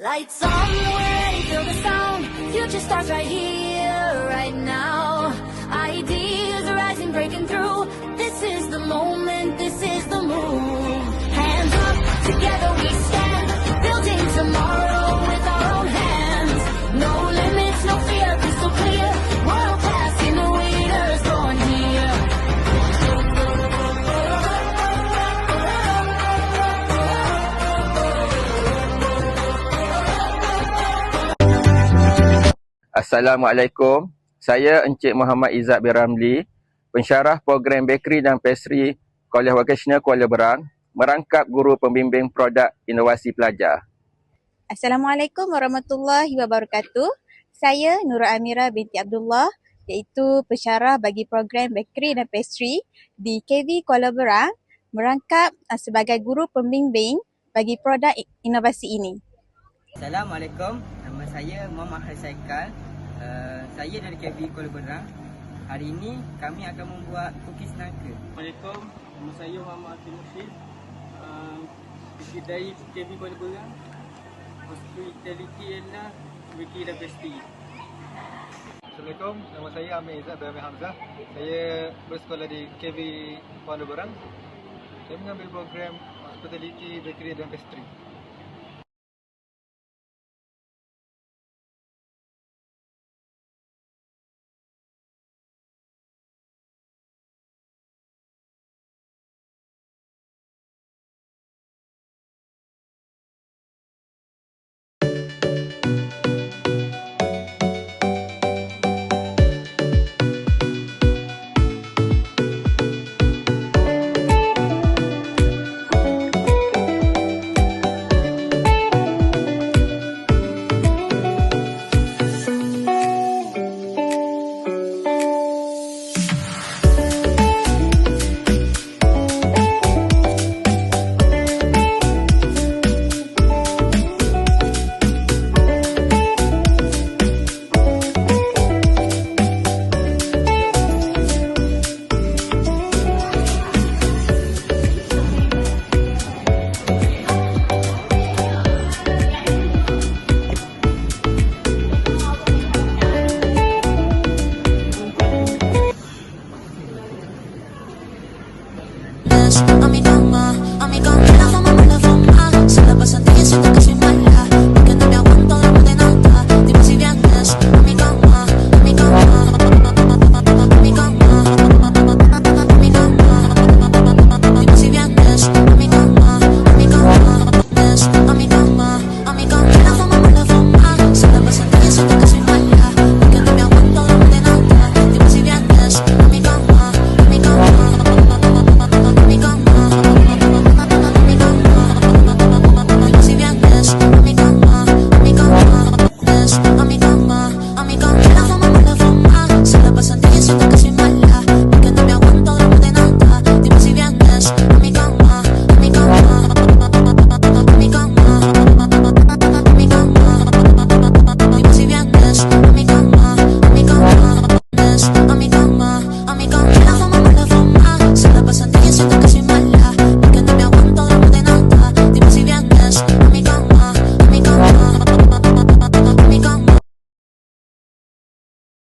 Lights on, we're ready, feel the sound. Future starts right here, right now. Ideas are rising, breaking through. This is the moment, this is the move. Hands up, together we stand. Building tomorrow with our own hands. No limits, no fear, crystal clear. World class innovators born here. Assalamualaikum. Saya Encik Muhammad Izzat bin Ramli, pensyarah program Bakery dan Pastry Kolej Vocasional Kuala Berang, merangkap guru pembimbing produk inovasi pelajar. Assalamualaikum warahmatullahi wabarakatuh. Saya Nurul Amira binti Abdullah, iaitu pensyarah bagi program Bakery dan Pastry di KV Kuala Berang, merangkap sebagai guru pembimbing bagi produk inovasi ini. Assalamualaikum, nama saya Muhammad Hasaikal. Saya dari KV Kuala Berang. Hari ini kami akan membuat cookies nangka. Assalamualaikum, nama saya Muhammad Abdul Mushid. Dari KV Kuala Berang. Hospitality ialah Bakery dan Pastry. Assalamualaikum, nama saya Amir Izzat bin Hamzah. Saya bersekolah di KV Kuala Berang. Saya mengambil program Hospitality, Bakery dan Pastry.